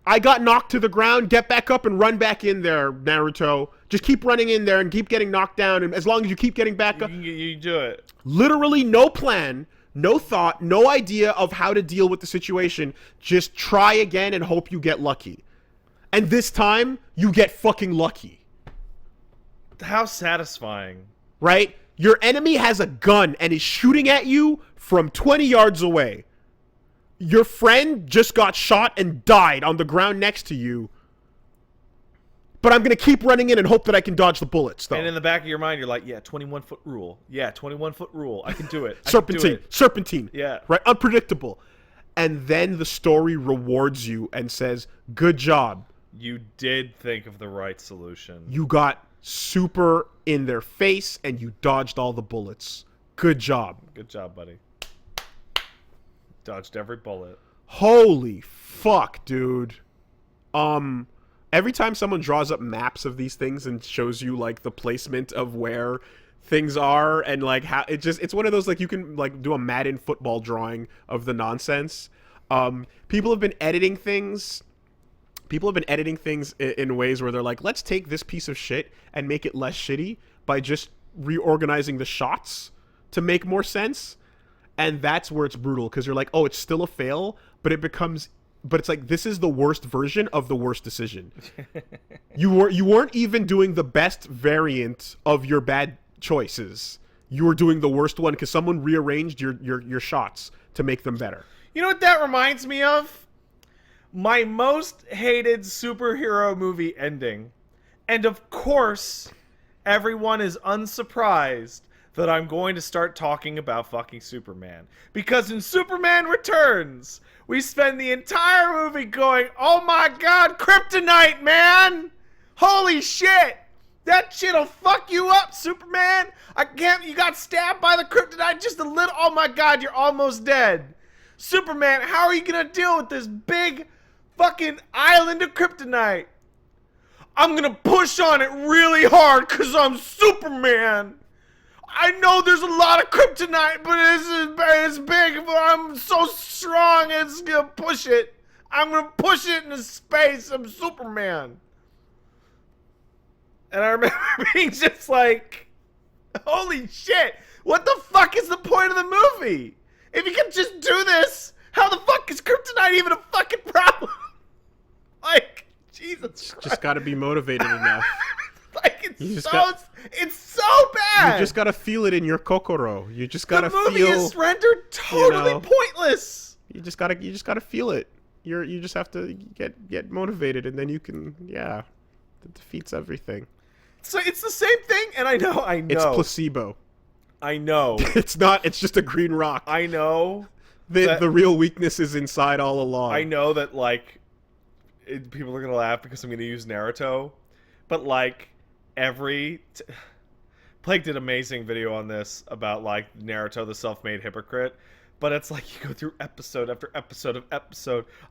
I got knocked to the ground, get back up and run back in there, Naruto. Just keep running in there and keep getting knocked down, and as long as you keep getting back up. You do it. Literally no plan, no thought, no idea of how to deal with the situation. Just try again and hope you get lucky. And this time, you get fucking lucky. How satisfying. Right? Your enemy has a gun and is shooting at you from 20 yards away. Your friend just got shot and died on the ground next to you. But I'm going to keep running in and hope that I can dodge the bullets, though. And in the back of your mind, you're like, yeah, 21-foot rule. Yeah, 21-foot rule. I can do it. Serpentine. Yeah. Right? Unpredictable. And then the story rewards you and says, good job. You did think of the right solution. You got super in their face and you dodged all the bullets. Good job. Good job, buddy. Dodged every bullet. Holy fuck, dude. Every time someone draws up maps of these things and shows you like the placement of where things are and like how it's one of those like you can like do a Madden football drawing of the nonsense. People have been editing things in ways where they're like, let's take this piece of shit and make it less shitty by just reorganizing the shots to make more sense. And that's where it's brutal, because you're like, oh, it's still a fail, but it's like, this is the worst version of the worst decision. You weren't even doing the best variant of your bad choices. You were doing the worst one because someone rearranged your shots to make them better. You know what that reminds me of? My most hated superhero movie ending. And of course, everyone is unsurprised that I'm going to start talking about fucking Superman. Because in Superman Returns, we spend the entire movie going, oh my god, kryptonite, man! Holy shit! That shit'll fuck you up, Superman! You got stabbed by the kryptonite just a little, oh my god, you're almost dead. Superman, how are you gonna deal with this big fucking island of kryptonite? I'm gonna push on it really hard because I'm Superman! I know there's a lot of kryptonite, but it's big, but I'm so strong, it's gonna push it. I'm gonna push it into space. I'm Superman. And I remember being just like, holy shit, what the fuck is the point of the movie? If you can just do this, how the fuck is kryptonite even a fucking problem? Like, Jesus Christ. Just gotta be motivated enough. Like, it's so bad. You just gotta feel it in your kokoro. You just gotta feel. The movie is rendered totally pointless. You just gotta feel it. You just have to get motivated, and then you can. Yeah, it defeats everything. So it's the same thing, and I know. It's placebo. I know. It's not. It's just a green rock. I know. The real weakness is inside all along. I know that like people are gonna laugh because I'm gonna use Naruto, but like. Plague did an amazing video on this about like Naruto the self-made hypocrite, but it's like you go through episode after episode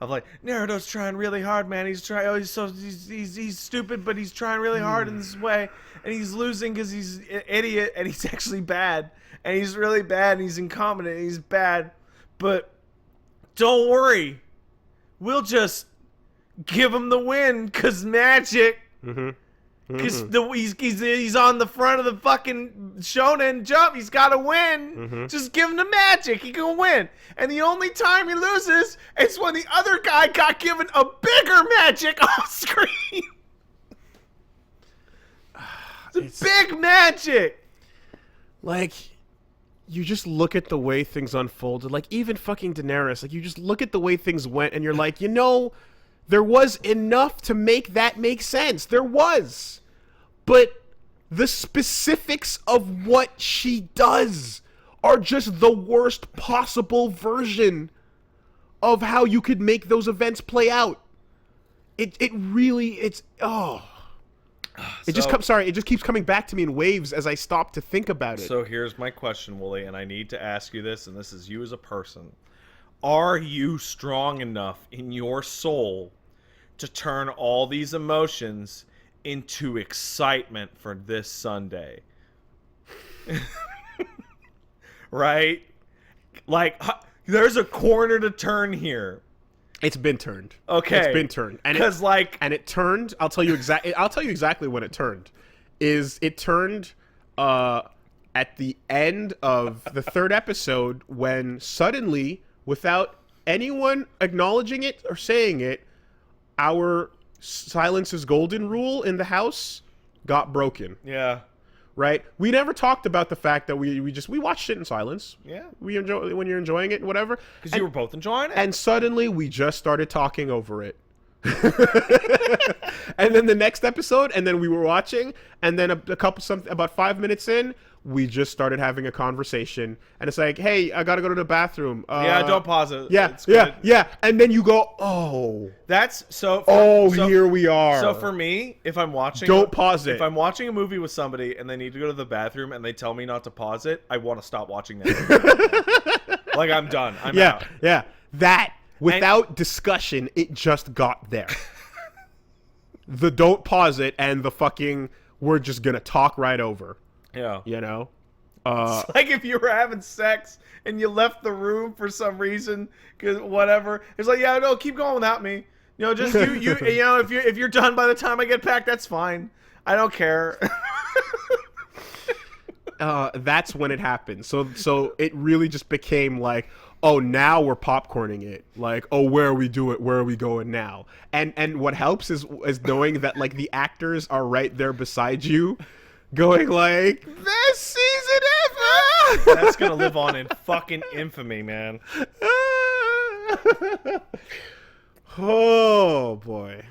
of like Naruto's trying really hard, man. He's stupid, but he's trying really hard in this way, and he's losing because he's an idiot and he's actually bad, and he's really bad and he's incompetent and he's bad, but don't worry, we'll just give him the win because magic. Mm-hmm. Because he's on the front of the fucking shonen jump. He's got to win. Just give him the magic. He can win. And the only time he loses is when the other guy got given a bigger magic off screen. It's big magic. Like, you just look at the way things unfolded. Like, even fucking Daenerys. Like, you just look at the way things went, and you're like, you know, there was enough to make that make sense. There was. But the specifics of what she does are just the worst possible version of how you could make those events play out. It just keeps coming back to me in waves as I stop to think about it. So here's my question, Wooly, and I need to ask you this, and this is you as a person. Are you strong enough in your soul to turn all these emotions into excitement for this Sunday? Right? Like, there's a corner to turn here. It's been turned. Okay. It's been turned. And it turned, I'll tell you exactly when it turned. It turned at the end of the third episode, when suddenly, without anyone acknowledging it or saying it, our silence is golden rule in the house got broken. Yeah. Right? We never talked about the fact that we watched it in silence. Yeah. We enjoy when you're enjoying it, whatever. Because you were both enjoying it. And suddenly we just started talking over it. And then the next episode, and then we were watching, and then about 5 minutes in, we just started having a conversation, and it's like, hey, I gotta go to the bathroom. Yeah, don't pause it. Yeah. And then you go, oh. That's so. Here we are. So for me, if I'm watching, don't pause it. If I'm watching a movie with somebody and they need to go to the bathroom and they tell me not to pause it, I want to stop watching that movie. Like, I'm done. I'm out. Yeah. That, without discussion, it just got there. The don't pause it and the fucking we're just gonna talk right over. Yeah. You know? It's like if you were having sex and you left the room for some reason, because whatever. It's like, yeah, no, keep going without me. You know, just you know, if you're done by the time I get back, that's fine. I don't care. That's when it happened. So it really just became like, oh, now we're popcorning it. Like, oh, where are we going now? And what helps is knowing that, like, the actors are right there beside you, going like, best season ever. That's gonna live on in fucking infamy, man. Oh boy.